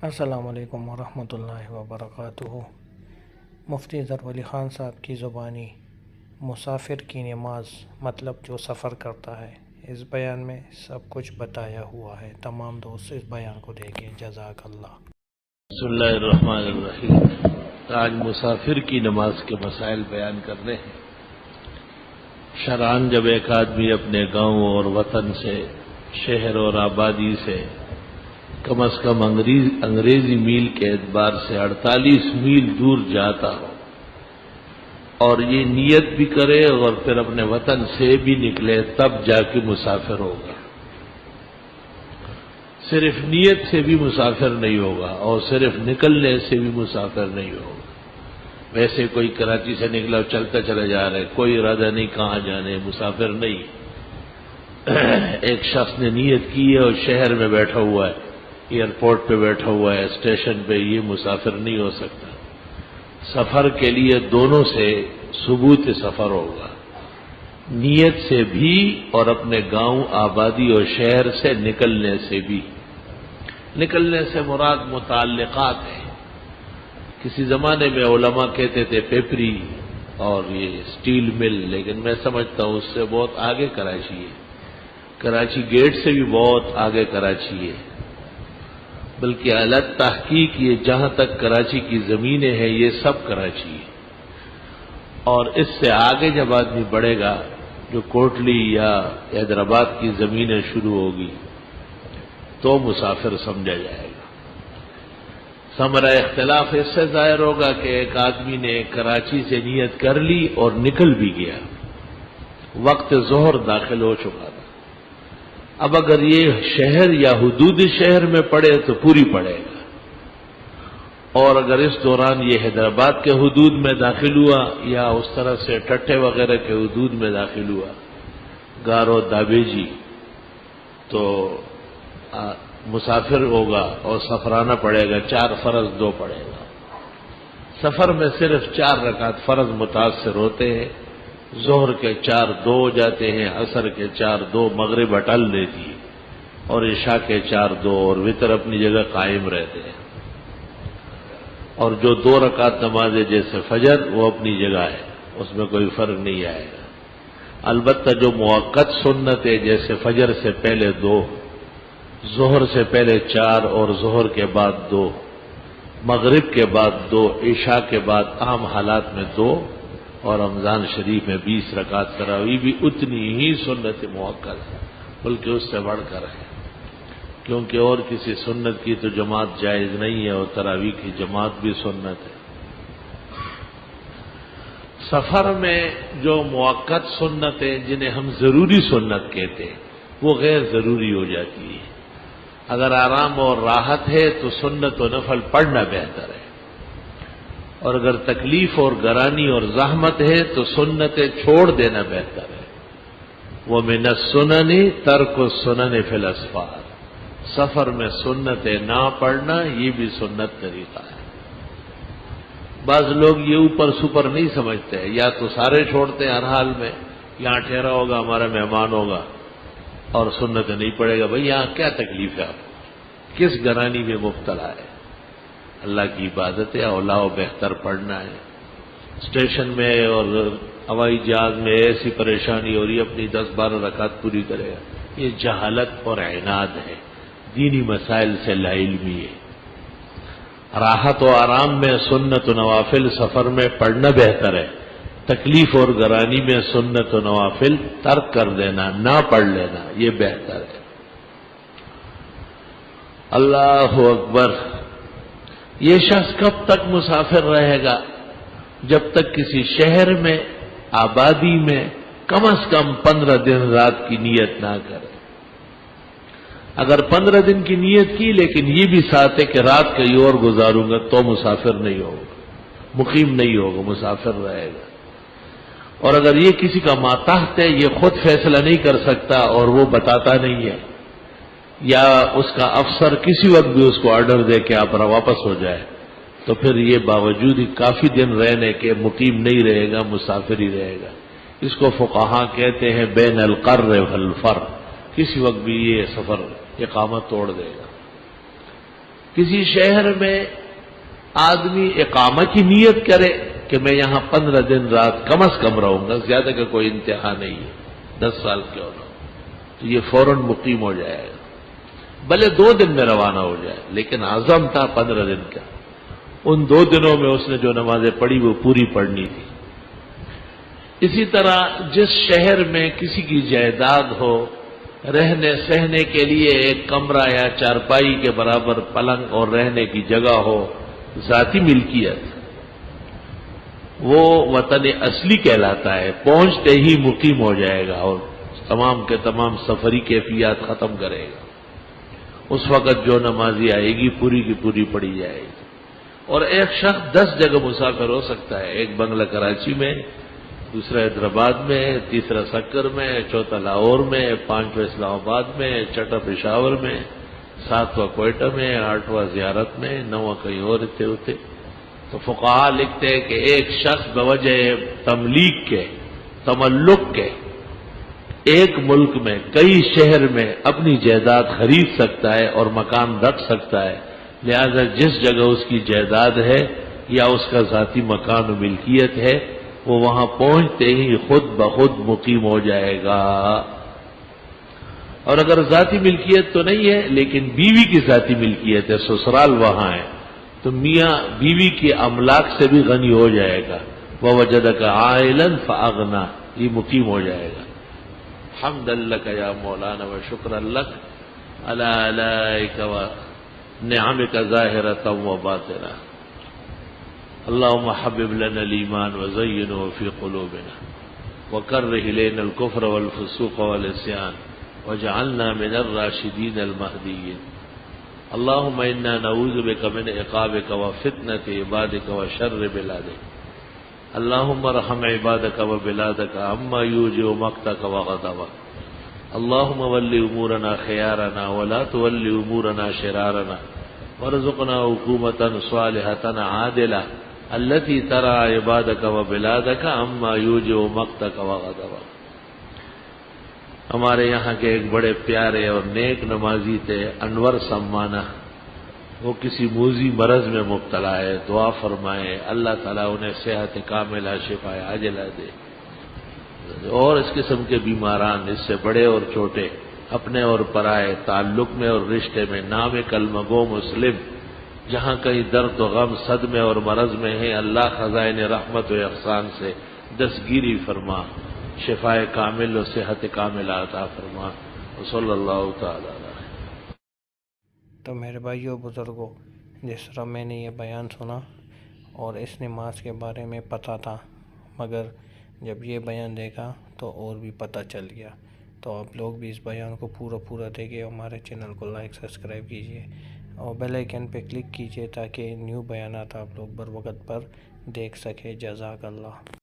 السلام علیکم ورحمۃ اللہ وبرکاتہ۔ مفتی ظفر علی خان صاحب کی زبانی مسافر کی نماز مطلب جو سفر کرتا ہے، اس بیان میں سب کچھ بتایا ہوا ہے۔ تمام دوست اس بیان کو دیکھیں۔ جزاک اللہ۔ بسم اللہ الرحمن الرحیم۔ آج مسافر کی نماز کے مسائل بیان کرنے ہیں۔ شرعاً جب ایک آدمی اپنے گاؤں اور وطن سے، شہر اور آبادی سے کم از کم انگریزی میل کے اعتبار سے 48 میل دور جاتا ہو اور یہ نیت بھی کرے اور پھر اپنے وطن سے بھی نکلے، تب جا کے مسافر ہوگا۔ صرف نیت سے بھی مسافر نہیں ہوگا اور صرف نکلنے سے بھی مسافر نہیں ہوگا۔ ویسے کوئی کراچی سے نکلا اور چلتا چلا جا رہا ہے، کوئی ارادہ نہیں کہاں جانے، مسافر نہیں۔ ایک شخص نے نیت کی ہے اور شہر میں بیٹھا ہوا ہے، ایئرپورٹ پہ بیٹھا ہوا ہے، اسٹیشن پہ، یہ مسافر نہیں ہو سکتا۔ سفر کے لیے دونوں سے ثبوت سفر ہوگا، نیت سے بھی اور اپنے گاؤں، آبادی اور شہر سے نکلنے سے بھی۔ نکلنے سے مراد متعلقات ہیں۔ کسی زمانے میں علماء کہتے تھے پیپری اور یہ سٹیل مل، لیکن میں سمجھتا ہوں اس سے بہت آگے کراچی ہے۔ کراچی گیٹ سے بھی بہت آگے کراچی ہے، بلکہ الگ تحقیق یہ جہاں تک کراچی کی زمینیں ہیں یہ سب کراچی ہے، اور اس سے آگے جب آدمی بڑھے گا جو کوٹلی یا حیدرآباد کی زمینیں شروع ہوگی تو مسافر سمجھا جائے گا۔ ثمرہ اختلاف اس سے ظاہر ہوگا کہ ایک آدمی نے کراچی سے نیت کر لی اور نکل بھی گیا، وقت ظہر داخل ہو چکا تھا۔ اب اگر یہ شہر یا حدود شہر میں پڑے تو پوری پڑے گا، اور اگر اس دوران یہ حیدرآباد کے حدود میں داخل ہوا یا اس طرح سے ٹٹھے وغیرہ کے حدود میں داخل ہوا، گارو دابیجی، تو مسافر ہوگا اور سفرانہ پڑے گا، 4 فرض 2 پڑے گا۔ سفر میں صرف 4 رکعت فرض متاثر ہوتے ہیں، ظہر کے 4 2 ہو جاتے ہیں، عصر کے 4 2، مغرب اٹل دیتی ہے، اور عشاء کے 4 2، اور وتر اپنی جگہ قائم رہتے ہیں۔ اور جو 2 رکعت نماز جیسے فجر وہ اپنی جگہ ہے، اس میں کوئی فرق نہیں آئے گا۔ البتہ جو موقت سنت ہے جیسے فجر سے پہلے 2، ظہر سے پہلے 4 اور ظہر کے بعد 2، مغرب کے بعد 2، عشاء کے بعد عام حالات میں 2، اور رمضان شریف میں 20 رکعت تراویح بھی اتنی ہی سنت موقت ہے، بلکہ اس سے بڑھ کر ہے، کیونکہ اور کسی سنت کی تو جماعت جائز نہیں ہے، اور تراویح کی جماعت بھی سنت ہے۔ سفر میں جو موقت سنتیں جنہیں ہم ضروری سنت کہتے ہیں وہ غیر ضروری ہو جاتی ہے۔ اگر آرام اور راحت ہے تو سنت و نفل پڑھنا بہتر ہے، اور اگر تکلیف اور گرانی اور زحمت ہے تو سنتیں چھوڑ دینا بہتر ہے۔ وَمِنَ السُّنَنِ تَرْكُ السُّنَنِ فِي الْأَسْفَارِ، سفر میں سنتیں نہ پڑھنا یہ بھی سنت طریقہ ہے۔ بعض لوگ یہ اوپر سپر نہیں سمجھتے، یا تو سارے چھوڑتے ہیں ہر حال میں، یہاں ٹھہرا ہوگا ہمارا مہمان ہوگا اور سنت نہیں پڑے گا۔ بھئی یہاں کیا تکلیف ہے آپ کو، کس گرانی میں مبتلا ہے؟ اللہ کی عبادت ہے، اولا و بہتر پڑھنا ہے۔ اسٹیشن میں اور ہوائی جہاز میں ایسی پریشانی ہو رہی ہے، اپنی 10-12 رکعت پوری کرے گا، یہ جہالت اور عناد ہے، دینی مسائل سے لا علمی ہے۔ راحت و آرام میں سنت و نوافل سفر میں پڑھنا بہتر ہے، تکلیف اور گرانی میں سنت و نوافل ترک کر دینا، نہ پڑھ لینا، یہ بہتر ہے۔ اللہ اکبر۔ یہ شخص کب تک مسافر رہے گا؟ جب تک کسی شہر میں، آبادی میں کم از کم 15 دن رات کی نیت نہ کرے۔ اگر 15 دن کی نیت کی لیکن یہ بھی ساتھ ہے کہ رات کہیں اور گزاروں گا تو مسافر نہیں ہوگا، مقیم نہیں ہوگا، مسافر رہے گا۔ اور اگر یہ کسی کا ماتحت ہے، یہ خود فیصلہ نہیں کر سکتا اور وہ بتاتا نہیں ہے، یا اس کا افسر کسی وقت بھی اس کو آرڈر دے کہ آپ واپس ہو جائے، تو پھر یہ باوجود ہی کافی دن رہنے کے مقیم نہیں رہے گا، مسافر ہی رہے گا۔ اس کو فقہاء کہتے ہیں بین القر والفر، کسی وقت بھی یہ سفر اقامت توڑ دے گا۔ کسی شہر میں آدمی اقامہ کی نیت کرے کہ میں یہاں 15 دن رات کم از کم رہوں گا، زیادہ کا کوئی انتہا نہیں ہے، 10 سال کیوں نہ ہو، تو یہ فوراً مقیم ہو جائے گا، بھلے 2 دن میں روانہ ہو جائے، لیکن عزم تھا 15 دن کا، ان 2 دنوں میں اس نے جو نمازیں پڑھی وہ پوری پڑھنی تھی۔ اسی طرح جس شہر میں کسی کی جائیداد ہو، رہنے سہنے کے لیے ایک کمرہ یا چارپائی کے برابر پلنگ اور رہنے کی جگہ ہو، ذاتی ملکیت، وہ وطن اصلی کہلاتا ہے، پہنچتے ہی مقیم ہو جائے گا اور تمام کے تمام سفری کیفیات ختم کرے گا۔ اس وقت جو نمازی آئے گی پوری کی پوری پڑھی جائے گی۔ اور ایک شخص 10 جگہ مسافر ہو سکتا ہے، ایک بنگلہ کراچی میں، دوسرا حیدرآباد میں، تیسرا سکر میں، چوتھا لاہور میں، 5واں اسلام آباد میں، چھٹا پشاور میں، 7واں کوئٹہ میں، 8واں زیارت میں، 9واں کہیں اور ہوتے۔ تو فقہاء لکھتے ہیں کہ ایک شخص بوجہ تملیک کے، تملک کے، ایک ملک میں کئی شہر میں اپنی جائیداد خرید سکتا ہے اور مکان رکھ سکتا ہے، لہذا جس جگہ اس کی جائیداد ہے یا اس کا ذاتی مکان و ملکیت ہے، وہ وہاں پہنچتے ہی خود بخود مقیم ہو جائے گا۔ اور اگر ذاتی ملکیت تو نہیں ہے لیکن بیوی کی ذاتی ملکیت ہے، سسرال وہاں ہے، تو میاں بیوی کے املاک سے بھی غنی ہو جائے گا، وَوَجَدَكَ عَائِلًا فَأَغْنَىٰ، یہ مقیم ہو جائے گا۔ حمدا لک یا مولانا وشکرا لک علی آلائک ونعمک ظاہرۃ وباطنہ۔ اللهم حبب لنا الایمان وزینه فی قلوبنا وکرہ الینا الکفر والفسوق والعصیان واجعلنا من الراشدین المہدیین۔ اللهم انا نعوذ بک من عقابک وفتنة عبادک وشر بلادک۔ اللهم ارحم عبادك وبلادك عما يوجب مقتك وغضبك۔ اللهم ول امورنا خيارنا ولا تول امورنا شرارنا، وارزقنا حكومة صالحة عادلة التي ترى عبادك وبلادك عما يوجب مقتك وغضبك۔ ہمارے یہاں کے ایک بڑے پیارے اور نیک نمازی تھے انور سمانہ، وہ کسی موذی مرض میں مبتلا ہے، دعا فرمائے اللہ تعالیٰ انہیں صحت کاملہ شفا عاجلہ دے۔ اور اس قسم کے بیماران، اس سے بڑے اور چھوٹے، اپنے اور پرائے، تعلق میں اور رشتے میں، نام کلمہ گو مسلم، جہاں کہیں درد و غم، صدمے اور مرض میں ہیں، اللہ خزائن رحمت و احسان سے دستگیری فرما، شفا کامل و صحت کاملہ عطا فرما، وصلی اللہ تعالی علیہ۔ تو میرے بھائیوں بزرگوں، جس طرح میں نے یہ بیان سنا اور اس نماز کے بارے میں پتہ تھا، مگر جب یہ بیان دیکھا تو اور بھی پتہ چل گیا، تو آپ لوگ بھی اس بیان کو پورا دیکھیں، ہمارے چینل کو لائک سبسکرائب کیجیے اور بیل آئیکن پہ کلک کیجیے تاکہ نیو بیانات آپ لوگ بر وقت پر دیکھ سکیں۔ جزاک اللہ۔